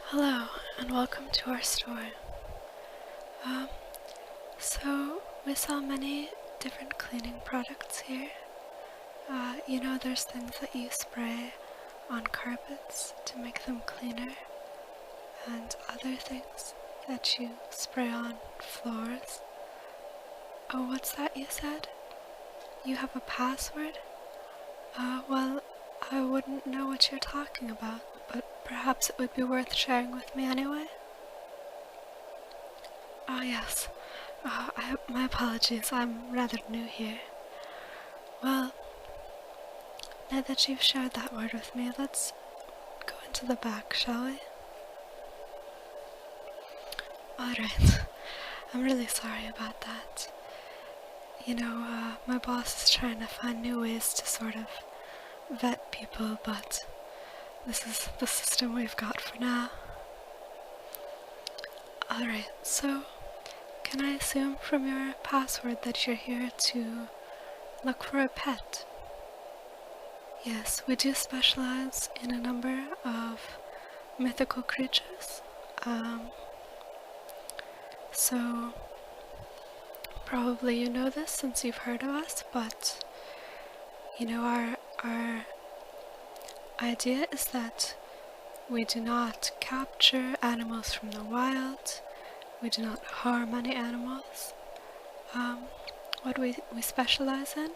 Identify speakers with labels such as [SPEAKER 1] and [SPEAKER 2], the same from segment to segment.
[SPEAKER 1] Hello, and welcome to our store. So we sell many different cleaning products here. There's things that you spray on carpets to make them cleaner, and other things that you spray on floors. Oh, what's that you said? You have a password? Well, I wouldn't know what you're talking about, but perhaps it would be worth sharing with me anyway. Oh, yes. My apologies, I'm rather new here. Well, now that you've shared that word with me, let's go into the back, shall we? Alright. I'm really sorry about that. My boss is trying to find new ways to sort of vet people, but this is the system we've got for now. Alright, so can I assume from your password that you're here to look for a pet? Yes, we do specialize in a number of mythical creatures. So probably you know this since you've heard of us, but our idea is that we do not capture animals from the wild. We do not harm any animals. What we specialize in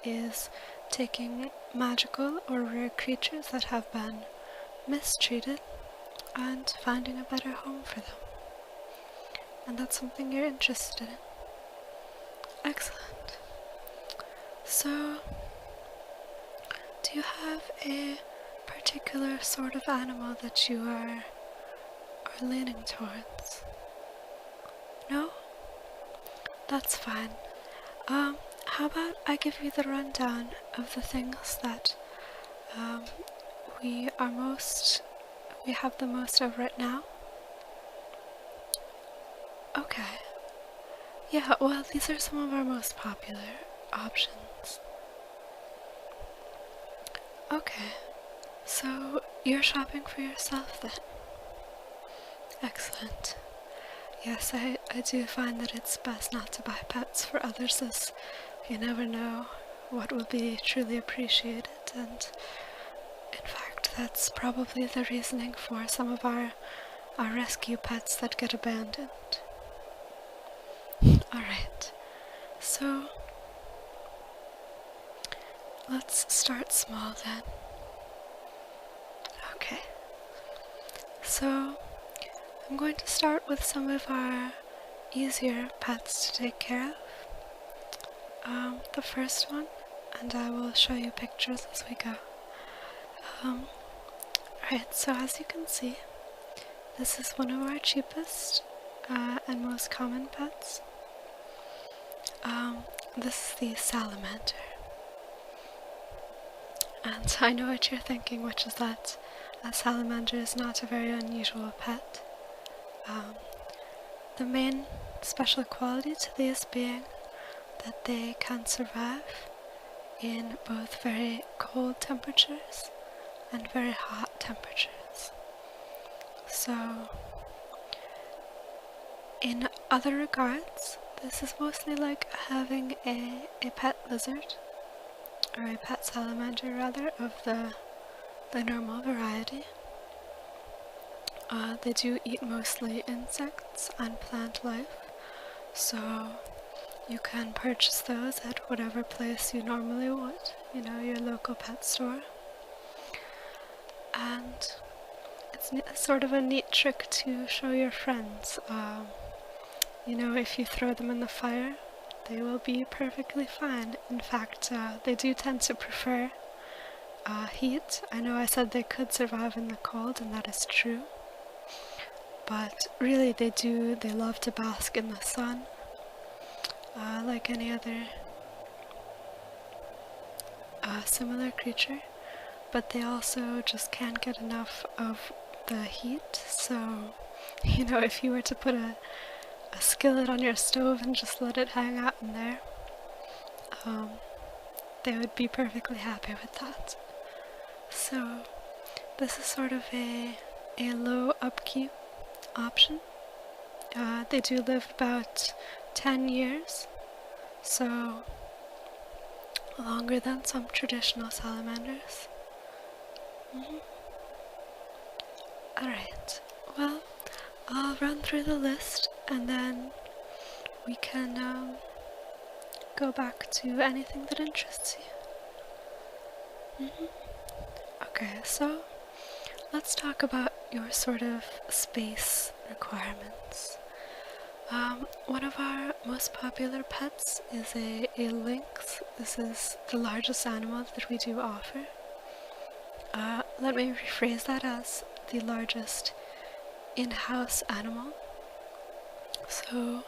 [SPEAKER 1] is taking magical or rare creatures that have been mistreated and finding a better home for them. And that's something you're interested in. Excellent. So, do you have a particular sort of animal that you are leaning towards? No? That's fine. How about I give you the rundown of the things that we have the most of right now? Okay. Yeah, well, these are some of our most popular options. Okay. So, you're shopping for yourself then? Excellent. Yes, I do find that it's best not to buy pets for others, as you never know what will be truly appreciated, and in fact that's probably the reasoning for some of our rescue pets that get abandoned. Alright, so let's start small then. Okay, so I'm going to start with some of our easier pets to take care of. The first one, and I will show you pictures as we go. Right, so as you can see, this is one of our cheapest and most common pets. This is the salamander. And I know what you're thinking, which is that a salamander is not a very unusual pet. The main special quality to these being that they can survive in both very cold temperatures and very hot temperatures. So, in other regards, this is mostly like having a pet lizard, or a pet salamander rather, of the normal variety. They do eat mostly insects and plant life, so you can purchase those at whatever place you normally would, your local pet store. And it's sort of a neat trick to show your friends. If you throw them in the fire, they will be perfectly fine. In fact, they do tend to prefer heat. I know I said they could survive in the cold, and that is true. But really they love to bask in the sun, like any other similar creature, but they also just can't get enough of the heat, so, if you were to put a skillet on your stove and just let it hang out in there, they would be perfectly happy with that. So, this is sort of a a low upkeep option. They do live about 10 years, so longer than some traditional salamanders. Alright, well, I'll run through the list and then we can go back to anything that interests you. Okay, so let's talk about your sort of space requirements. One of our most popular pets is a lynx. This is the largest animal that we do offer. Let me rephrase that as the largest in-house animal. So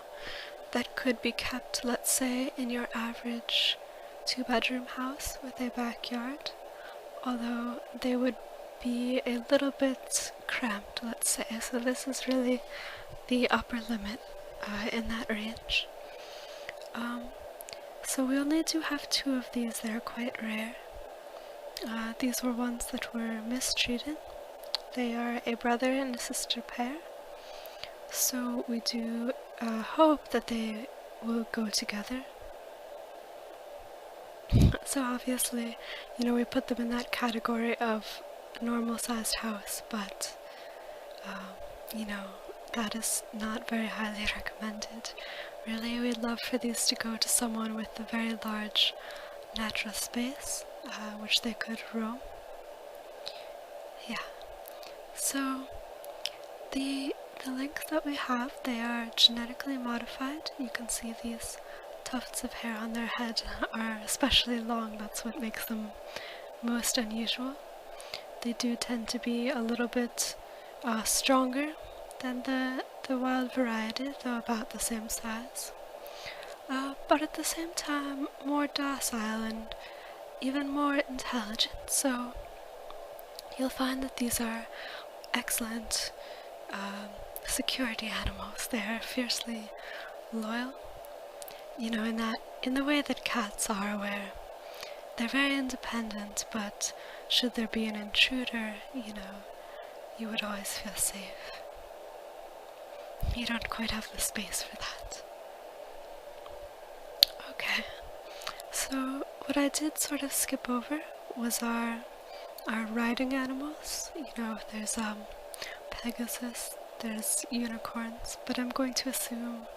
[SPEAKER 1] that could be kept, let's say, in your average 2-bedroom house with a backyard, although they would be a little bit cramped, let's say. So this is really the upper limit in that range. So we only do have 2 of these. They're quite rare. These were ones that were mistreated. They are a brother and a sister pair. So we do hope that they will go together. So obviously, we put them in that category of a normal-sized house, but, that is not very highly recommended. Really, we'd love for these to go to someone with a very large natural space, which they could roam. Yeah. So, the lynx that we have, they are genetically modified. You can see these tufts of hair on their head are especially long. That's what makes them most unusual. They do tend to be a little bit stronger than the wild variety, though about the same size. But at the same time, more docile and even more intelligent. So you'll find that these are excellent security animals. They're fiercely loyal, in the way that cats are, where they're very independent, but should there be an intruder, you would always feel safe. You don't quite have the space for that. Okay, so what I did sort of skip over was our riding animals. There's Pegasus, there's unicorns, but I'm going to assume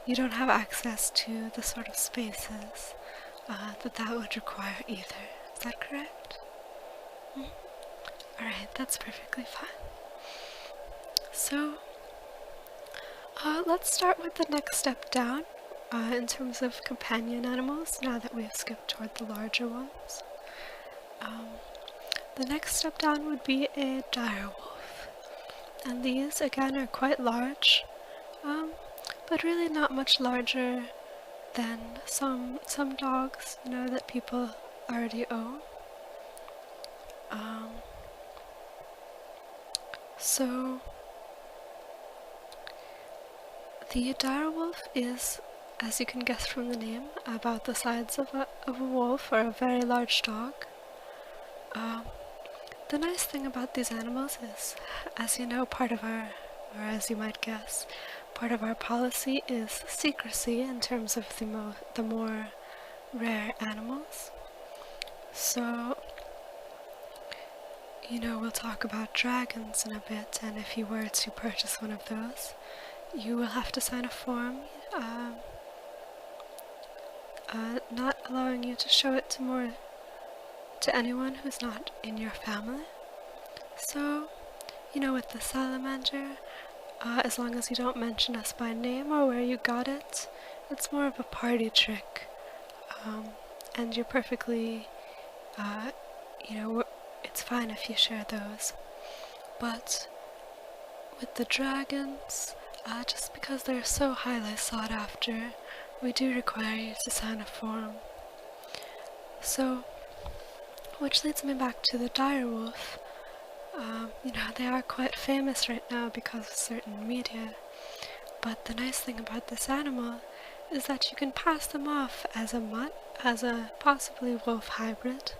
[SPEAKER 1] you don't have access to the sort of spaces that would require either. Is that correct? Alright, that's perfectly fine. So, let's start with the next step down in terms of companion animals, now that we've skipped toward the larger ones. The next step down would be a direwolf. And these, again, are quite large, but really not much larger than some dogs, that people already own. So the direwolf is, as you can guess from the name, about the size of a wolf or a very large dog. The nice thing about these animals is, as you know, as you might guess, part of our policy is secrecy in terms of the more rare animals. So, we'll talk about dragons in a bit, and if you were to purchase one of those, you will have to sign a form not allowing you to show it to anyone who's not in your family. So, with the salamander, as long as you don't mention us by name or where you got it, it's more of a party trick. And you're perfectly, it's fine if you share those. But with the dragons, just because they're so highly sought after, we do require you to sign a form. So, which leads me back to the direwolf. They are quite famous right now because of certain media, but the nice thing about this animal is that you can pass them off as a mutt, as a possibly wolf hybrid.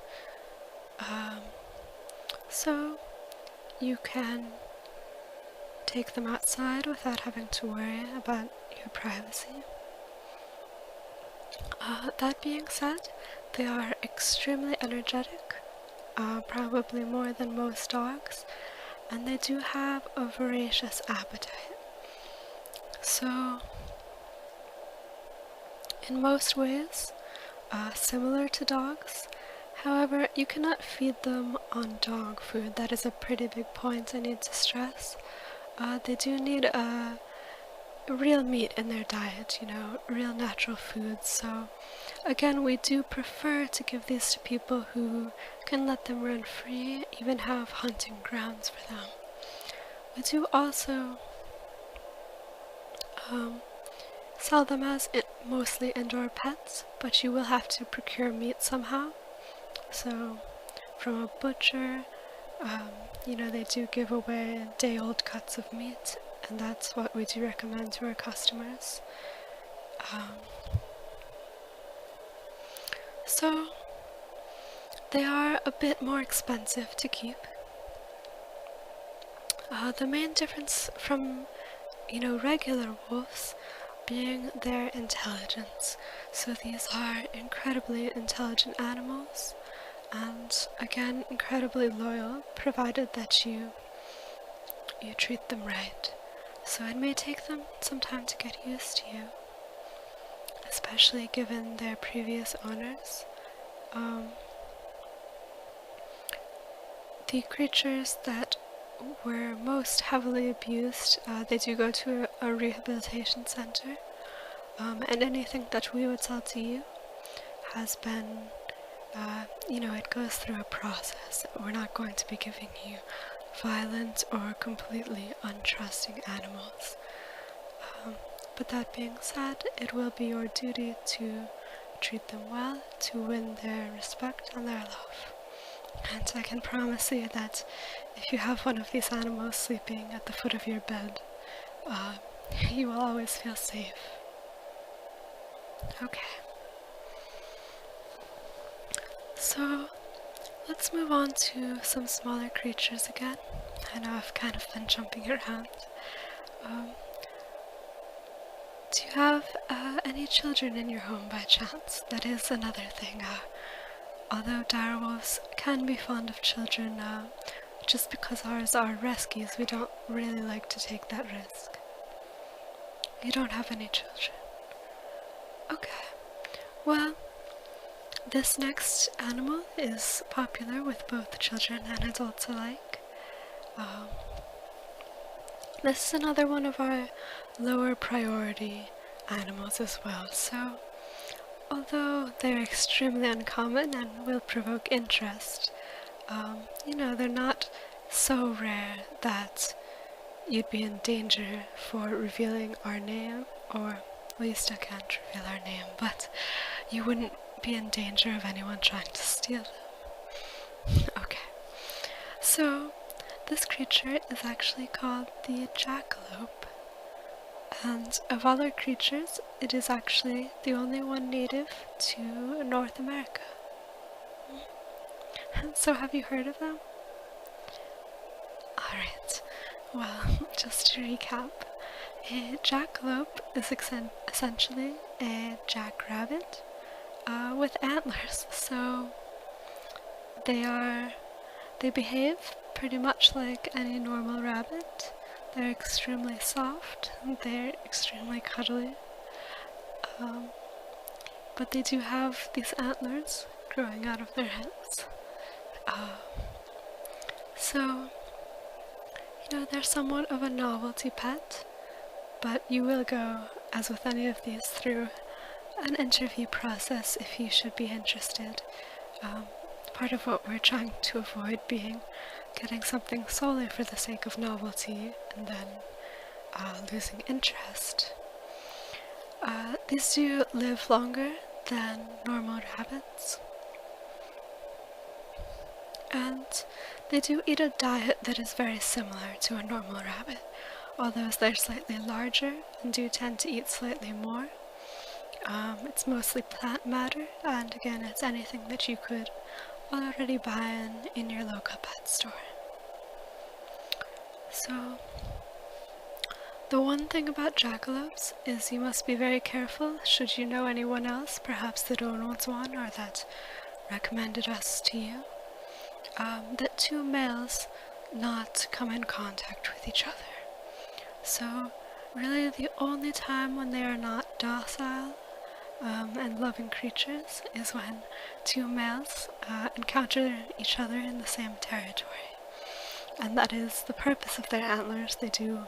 [SPEAKER 1] So you can take them outside without having to worry about your privacy. That being said, they are extremely energetic, probably more than most dogs, and they do have a voracious appetite. So, in most ways, similar to dogs. However, you cannot feed them on dog food. That is a pretty big point I need to stress. They do need real meat in their diet, you know, real natural foods. So, again, we do prefer to give these to people who can let them run free, even have hunting grounds for them. We do also sell them as mostly indoor pets, but you will have to procure meat somehow. So, from a butcher, you know, they do give away day-old cuts of meat, and that's what we do recommend to our customers. So, they are a bit more expensive to keep. The main difference from, you know, regular wolves being their intelligence. So these are incredibly intelligent animals, and again, incredibly loyal, provided that you treat them right. So it may take them some time to get used to you, especially given their previous owners. The creatures that were most heavily abused, they do go to a rehabilitation center, and anything that we would sell to you has been, you know, it goes through a process. We're not going to be giving you violent or completely untrusting animals. But that being said, it will be your duty to treat them well, to win their respect and their love. And I can promise you that if you have one of these animals sleeping at the foot of your bed, you will always feel safe. Okay. So, let's move on to some smaller creatures again. I know I've kind of been jumping around. Do you have any children in your home by chance? That is another thing. Although direwolves can be fond of children, just because ours are rescues, we don't really like to take that risk. You don't have any children. Okay. Well, this next animal is popular with both children and adults alike. This is another one of our lower priority animals as well, so although they're extremely uncommon and will provoke interest, you know, they're not so rare that you'd be in danger for revealing our name, or at least I can't reveal our name, but you wouldn't be in danger of anyone trying to steal them. Okay, so this creature is actually called the jackalope, and of all our creatures, it is actually the only one native to North America. So have you heard of them? Alright, well, just to recap, a jackalope is essentially a jackrabbit with antlers. So they behave pretty much like any normal rabbit. They're extremely soft, they're extremely cuddly, but they do have these antlers growing out of their heads. So, you know, they're somewhat of a novelty pet, but you will go, as with any of these, through an interview process if you should be interested. Part of what we're trying to avoid being getting something solely for the sake of novelty and then losing interest. These do live longer than normal rabbits, and they do eat a diet that is very similar to a normal rabbit, although they're slightly larger and do tend to eat slightly more. It's mostly plant matter, and again, it's anything that you could already buy in your local pet store. So, The one thing about jackalopes is you must be very careful should you know anyone else, perhaps that owns one or that recommended us to you, that two males not come in contact with each other. So really the only time when they are not docile and loving creatures is when two males encounter each other in the same territory. And that is the purpose of their antlers. They do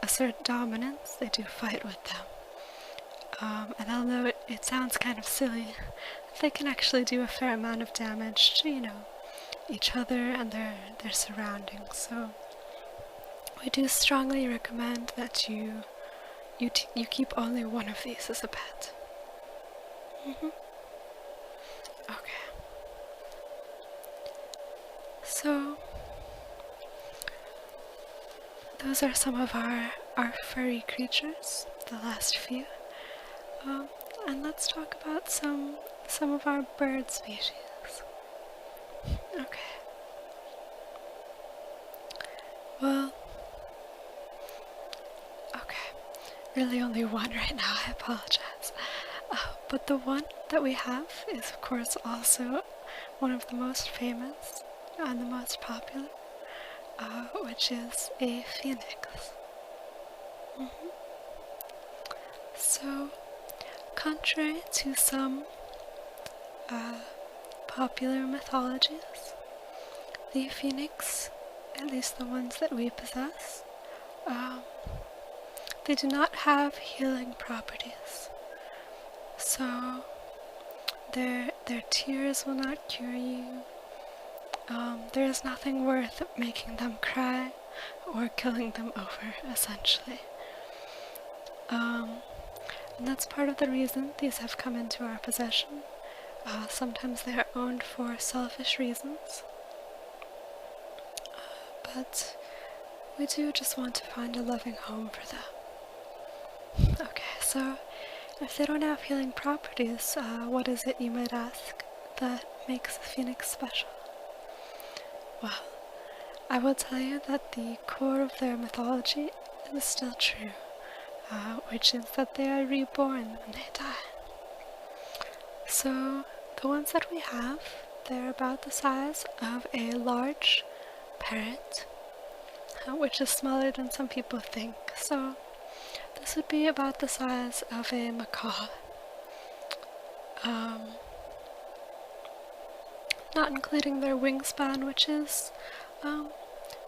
[SPEAKER 1] assert dominance, they do fight with them. And although it sounds kind of silly, they can actually do a fair amount of damage to, each other and their surroundings. So we do strongly recommend that you keep only one of these as a pet. Okay. So those are some of our furry creatures, the last few. And let's talk about some of our bird species. Okay. Well, okay. Really only one right now, I apologize. But the one that we have is of course also one of the most famous and the most popular, which is a phoenix. So, contrary to some popular mythologies, the phoenix, at least the ones that we possess, they do not have healing properties. So their tears will not cure you. There is nothing worth making them cry or killing them over, essentially. And that's part of the reason these have come into our possession. Sometimes they are owned for selfish reasons. But we do just want to find a loving home for them. Okay, so if they don't have healing properties, what is it, you might ask, that makes the phoenix special? Well, I will tell you that the core of their mythology is still true, which is that they are reborn when they die. So, the ones that we have, they're about the size of a large parrot, which is smaller than some people think. So, this would be about the size of a macaw. Not including their wingspan, which is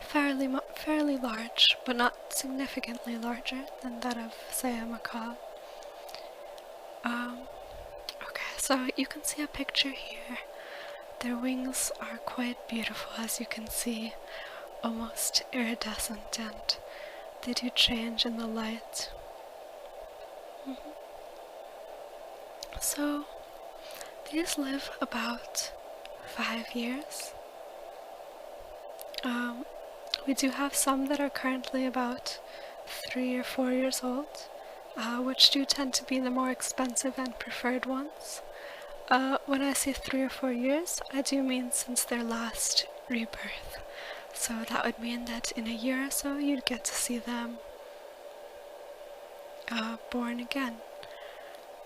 [SPEAKER 1] fairly large, but not significantly larger than that of, say, a macaw. Okay, so you can see a picture here. Their wings are quite beautiful, as you can see, almost iridescent, and they do change in the light. So, these live about 5 years. We do have some that are currently about 3 or 4 years old, which do tend to be the more expensive and preferred ones. When I say 3 or 4 years, I do mean since their last rebirth. So that would mean that in a year or so you'd get to see them born again.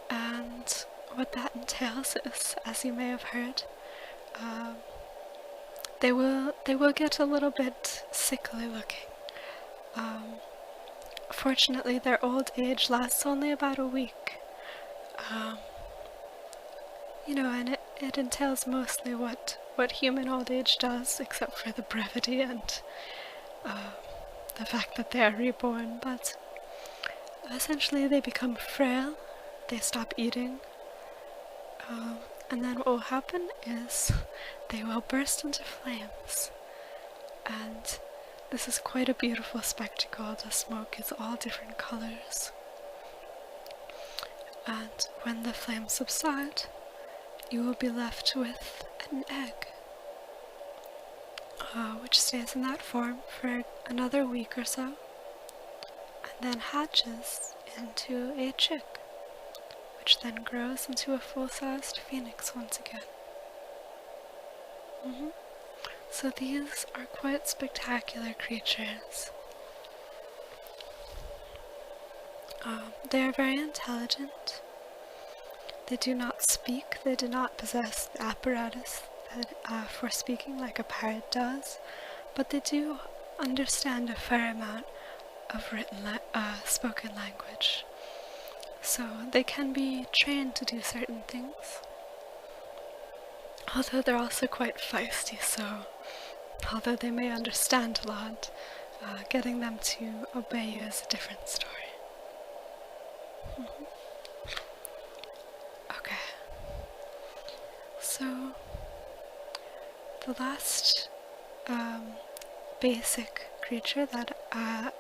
[SPEAKER 1] And what that entails is, as you may have heard, they will get a little bit sickly looking. Fortunately, their old age lasts only about a week. And it entails mostly what human old age does, except for the brevity and the fact that they are reborn. But essentially, they become frail. They stop eating. And then what will happen is they will burst into flames. And this is quite a beautiful spectacle. The smoke is all different colors. And when the flames subside, you will be left with an egg, which stays in that form for another week or so, and then hatches into a chick, which then grows into a full-sized phoenix once again. So these are quite spectacular creatures. They are very intelligent. They do not speak. They do not possess the apparatus that, for speaking like a parrot does, but they do understand a fair amount of spoken language. So they can be trained to do certain things. Although they're also quite feisty, so although they may understand a lot, getting them to obey you is a different story. Okay. So, the last basic creature that I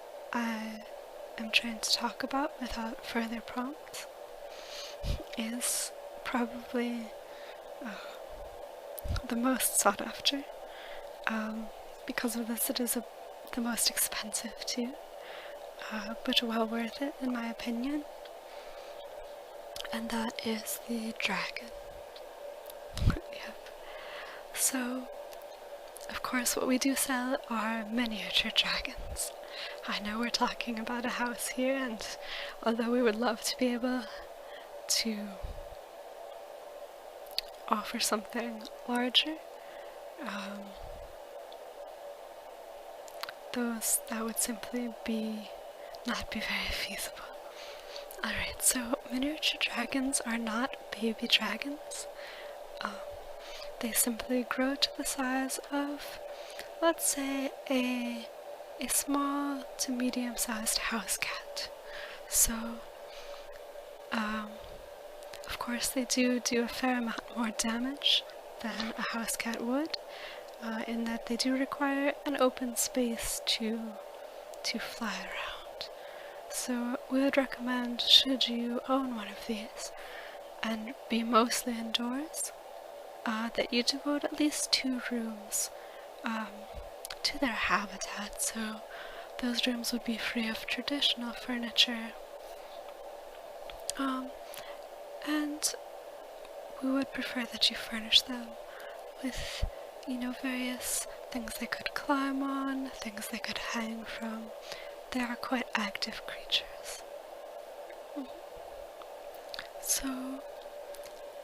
[SPEAKER 1] am trying to talk about without further prompts is probably the most sought after. Because of this, it is the most expensive too, but well worth it in my opinion, and that is the dragon. Yep. So, of course, what we do sell are miniature dragons. I know we're talking about a house here, and although we would love to be able to offer something larger, that would simply not be very feasible. Alright, so miniature dragons are not baby dragons. They simply grow to the size of, let's say, a small to medium-sized house cat. So, of course they do a fair amount more damage than a house cat would, in that they do require an open space to fly around. So we would recommend, should you own one of these and be mostly indoors, that you devote at least 2 rooms to their habitat. So those rooms would be free of traditional furniture, and we would prefer that you furnish them with, various things they could climb on, things they could hang from. They are quite active creatures. So,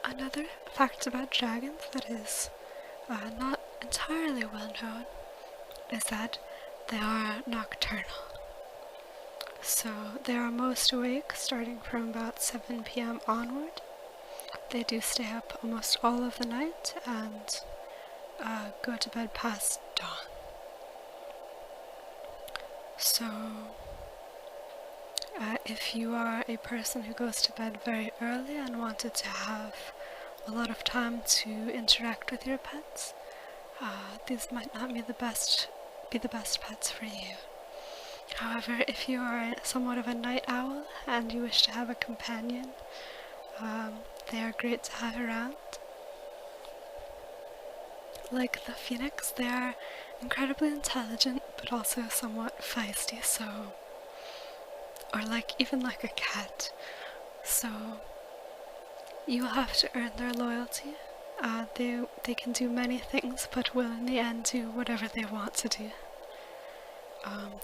[SPEAKER 1] another fact about dragons that is not entirely well known is that they are nocturnal. So, they are most awake starting from about 7 p.m. onward. They do stay up almost all of the night and go to bed past dawn. So, if you are a person who goes to bed very early and wanted to have a lot of time to interact with your pets, these might not be the best pets for you. However, if you are somewhat of a night owl and you wish to have a companion, they are great to have around. Like the phoenix, they are incredibly intelligent, but also somewhat feisty, or even like a cat. So, you will have to earn their loyalty. They can do many things, but will in the end do whatever they want to do.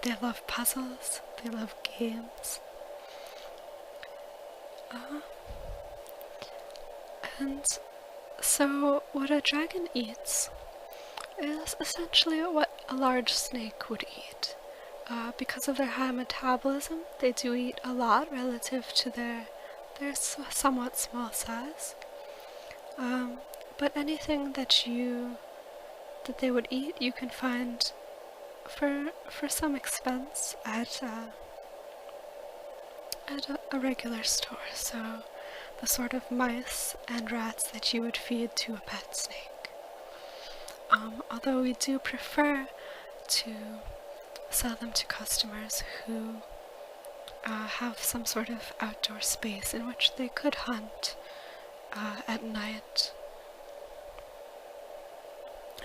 [SPEAKER 1] They love puzzles, they love games. And so what a dragon eats is essentially what a large snake would eat. Because of their high metabolism, they do eat a lot relative to their somewhat small size. But anything that they would eat, you can find for some expense at a regular store. So the sort of mice and rats that you would feed to a pet snake. Although we do prefer to sell them to customers who have some sort of outdoor space in which they could hunt at night,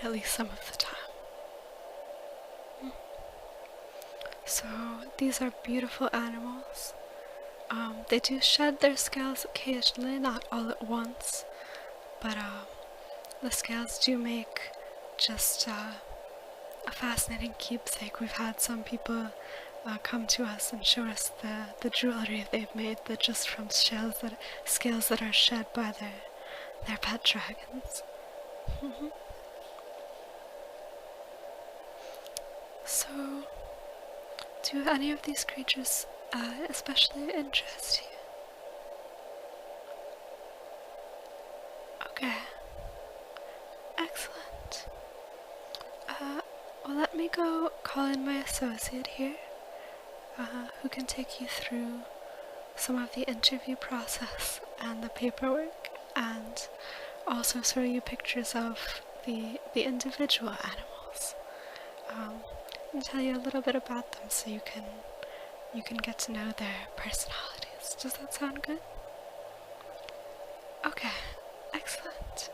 [SPEAKER 1] at least some of the time. So these are beautiful animals. They do shed their scales occasionally, not all at once, but the scales do make just a fascinating keepsake. We've had some people come to us and show us the jewelry they've made that just from scales that are shed by their pet dragons. So, do any of these creatures especially interest you? Okay, excellent. Well, let me go call in my associate here, who can take you through some of the interview process and the paperwork, and also show you pictures of the individual animals, and tell you a little bit about them so you can get to know their personalities. Does that sound good? Okay, excellent.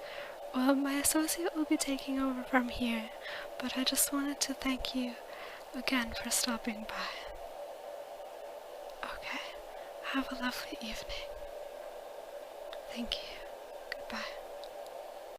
[SPEAKER 1] Well, my associate will be taking over from here, but I just wanted to thank you again for stopping by. Okay, have a lovely evening. Thank you. Goodbye.